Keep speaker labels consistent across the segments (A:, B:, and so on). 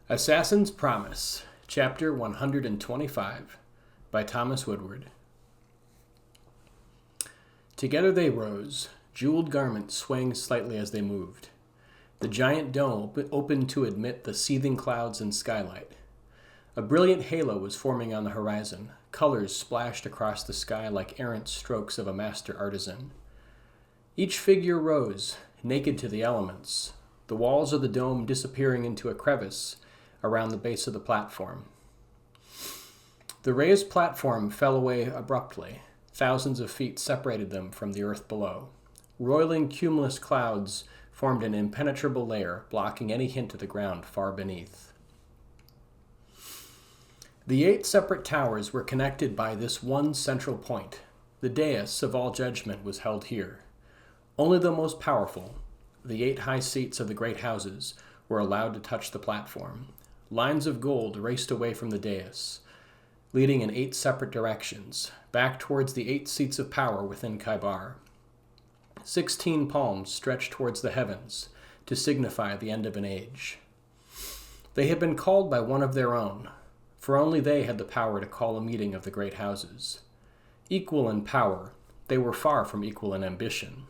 A: Assassin's Promise, Chapter 125, by Thomas Woodward. Together they rose, jeweled garments swaying slightly as they moved. The giant dome opened to admit the seething clouds and skylight. A brilliant halo was forming on the horizon, colors splashed across the sky like errant strokes of a master artisan. Each figure rose, naked to the elements, the walls of the dome disappearing into a crevice around the base of the platform. The raised platform fell away abruptly. Thousands of feet separated them from the earth below. Roiling cumulus clouds formed an impenetrable layer, blocking any hint of the ground far beneath. The 8 separate towers were connected by this one central point. The dais of all judgment was held here. Only the most powerful, the 8 high seats of the great houses, were allowed to touch the platform. Lines of gold raced away from the dais, leading in 8 separate directions, back towards the 8 seats of power within Kaibar. 16 palms stretched towards the heavens to signify the end of an age. They had been called by one of their own, for only they had the power to call a meeting of the great houses. Equal in power, they were far from equal in ambition.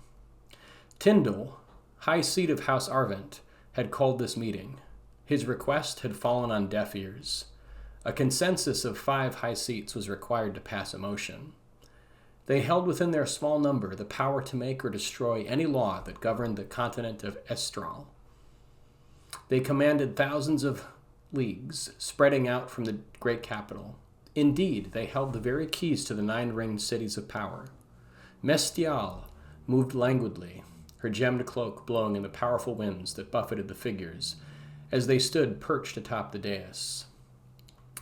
A: Tyndall, high seat of House Arvent, had called this meeting. His request had fallen on deaf ears. A consensus of 5 high seats was required to pass a motion. They held within their small number the power to make or destroy any law that governed the continent of Estral. They commanded thousands of leagues, spreading out from the great capital. Indeed, they held the very keys to the 9 ringed cities of power. Mestial moved languidly, her gemmed cloak blowing in the powerful winds that buffeted the figures as they stood perched atop the dais.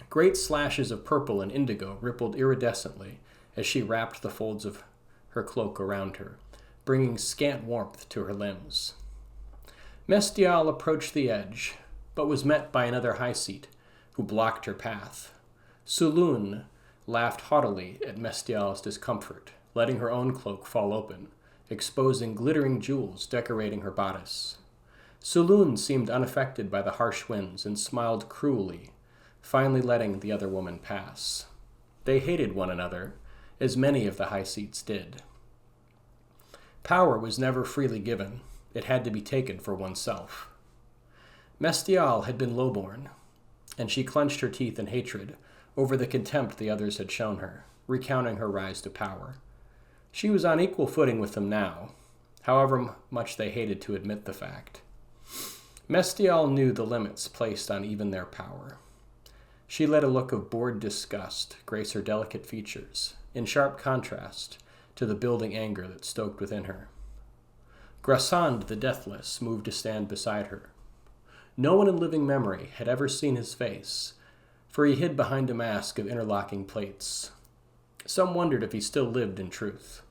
A: Great slashes of purple and indigo rippled iridescently as she wrapped the folds of her cloak around her, bringing scant warmth to her limbs. Mestial approached the edge, but was met by another high seat, who blocked her path. Sulun laughed haughtily at Mestial's discomfort, letting her own cloak fall open, exposing glittering jewels decorating her bodice. Sulun seemed unaffected by the harsh winds and smiled cruelly, finally letting the other woman pass. They hated one another, as many of the high seats did. Power was never freely given. It had to be taken for oneself. Mestial had been lowborn, and she clenched her teeth in hatred over the contempt the others had shown her, recounting her rise to power. She was on equal footing with them now, however much they hated to admit the fact. Mestial knew the limits placed on even their power. She let a look of bored disgust grace her delicate features, in sharp contrast to the building anger that stoked within her. Grassand the Deathless moved to stand beside her. No one in living memory had ever seen his face, for he hid behind a mask of interlocking plates. Some wondered if he still lived in truth.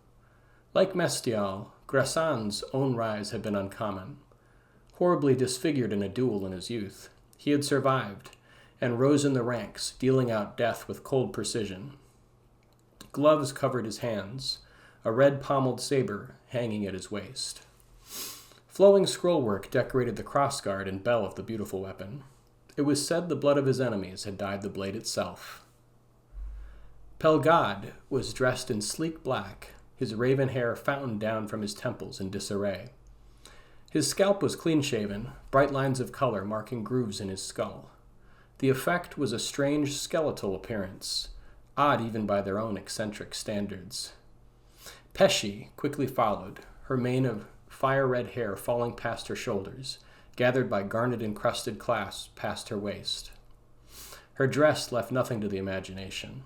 A: Like Mestial, Grassand's own rise had been uncommon. Horribly disfigured in a duel in his youth, he had survived and rose in the ranks, dealing out death with cold precision. Gloves covered his hands, a red-pommeled saber hanging at his waist. Flowing scrollwork decorated the crossguard and bell of the beautiful weapon. It was said the blood of his enemies had dyed the blade itself. Pelgad was dressed in sleek black, his raven hair fountained down from his temples in disarray. His scalp was clean-shaven, bright lines of color marking grooves in his skull. The effect was a strange skeletal appearance, odd even by their own eccentric standards. Pesci quickly followed, her mane of fire-red hair falling past her shoulders, gathered by garnet-encrusted clasps past her waist. Her dress left nothing to the imagination.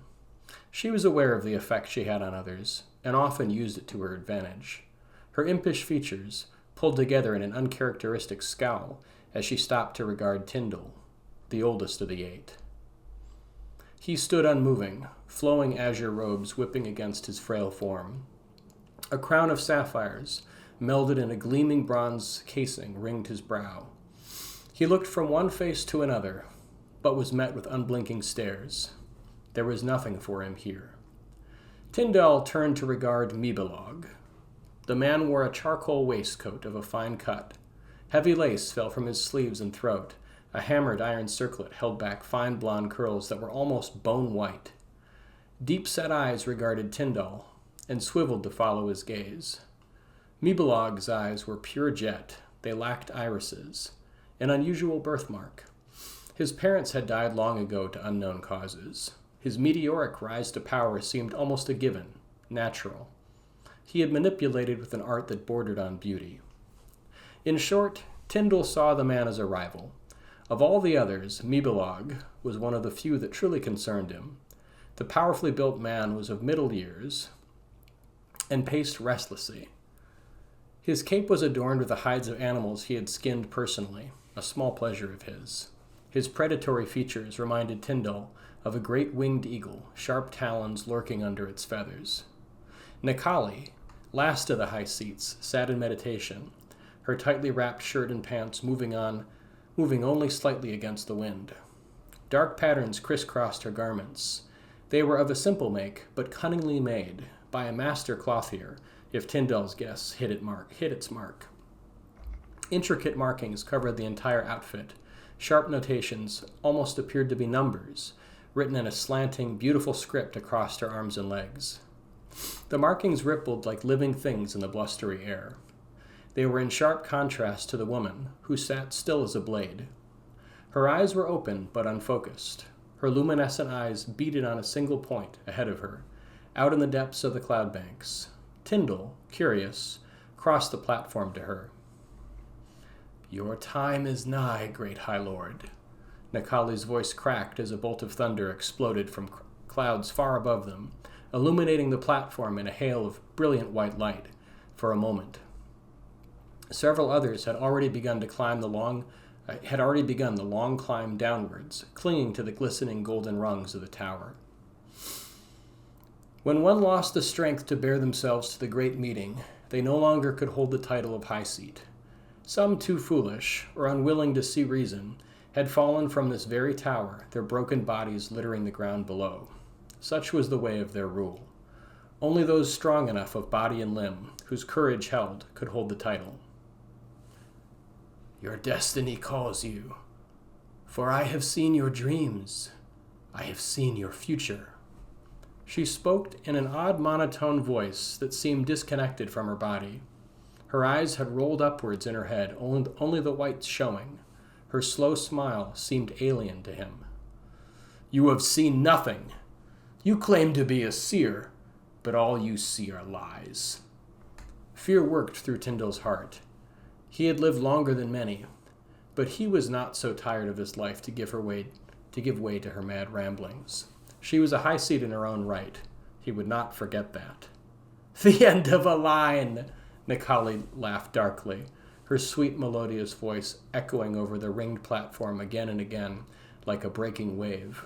A: She was aware of the effect she had on others, and often used it to her advantage. Her impish features pulled together in an uncharacteristic scowl as she stopped to regard Tyndall, the oldest of the 8. He stood unmoving, flowing azure robes whipping against his frail form. A crown of sapphires, melded in a gleaming bronze casing, ringed his brow. He looked from one face to another, but was met with unblinking stares. There was nothing for him here. Tyndall turned to regard Mibelog. The man wore a charcoal waistcoat of a fine cut. Heavy lace fell from his sleeves and throat, A hammered iron circlet held back fine blonde curls that were almost bone white. Deep-set eyes regarded Tyndall and swiveled to follow his gaze. Mibelog's eyes were pure jet. They lacked irises, an unusual birthmark. His parents had died long ago to unknown causes. His meteoric rise to power seemed almost a given, natural. He had manipulated with an art that bordered on beauty. In short, Tyndall saw the man as a rival. Of all the others, Mibelog was one of the few that truly concerned him. The powerfully built man was of middle years and paced restlessly. His cape was adorned with the hides of animals he had skinned personally, a small pleasure of his. His predatory features reminded Tyndall of a great winged eagle, sharp talons lurking under its feathers. Nikali, last of the high seats, sat in meditation, her tightly wrapped shirt and pants moving only slightly against the wind. Dark patterns crisscrossed her garments. They were of a simple make, but cunningly made, by a master clothier, if Tyndall's guess hit its mark. Intricate markings covered the entire outfit. Sharp notations almost appeared to be numbers, written in a slanting, beautiful script across her arms and legs. The markings rippled like living things in the blustery air. They were in sharp contrast to the woman, who sat still as a blade. Her eyes were open but unfocused. Her luminescent eyes beaded on a single point ahead of her, out in the depths of the cloud banks. Tyndall, curious, crossed the platform to her. "Your time is nigh, great High Lord." Nikali's voice cracked as a bolt of thunder exploded from clouds far above them, illuminating the platform in a hail of brilliant white light for a moment. Several others had already begun the long climb downwards, clinging to the glistening golden rungs of the tower. When one lost the strength to bear themselves to the great meeting, they no longer could hold the title of high seat. Some, too foolish or unwilling to see reason, had fallen from this very tower, their broken bodies littering the ground below. Such was the way of their rule. Only those strong enough of body and limb, whose courage held, could hold the title. "Your destiny calls you, for I have seen your dreams. I have seen your future." She spoke in an odd monotone voice that seemed disconnected from her body. Her eyes had rolled upwards in her head, only the whites showing. Her slow smile seemed alien to him. "You have seen nothing. You claim to be a seer, but all you see are lies." Fear worked through Tyndall's heart. He had lived longer than many, but he was not so tired of his life to give way to her mad ramblings. She was a high seat in her own right. He would not forget that. "The end of a line!" Nikali laughed darkly, her sweet melodious voice echoing over the ringed platform again and again like a breaking wave.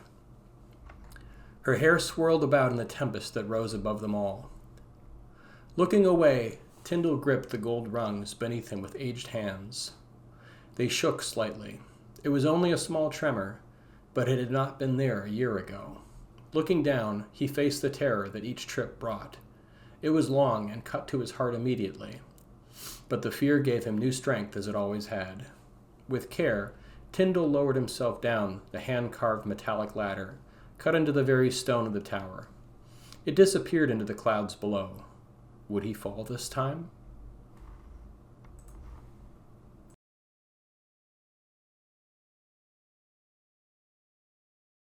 A: Her hair swirled about in the tempest that rose above them all. Looking away, Tyndall gripped the gold rungs beneath him with aged hands. They shook slightly. It was only a small tremor, but it had not been there a year ago. Looking down, he faced the terror that each trip brought. It was long and cut to his heart immediately, but the fear gave him new strength as it always had. With care, Tyndall lowered himself down the hand-carved metallic ladder, cut into the very stone of the tower. It disappeared into the clouds below. Would he fall this time?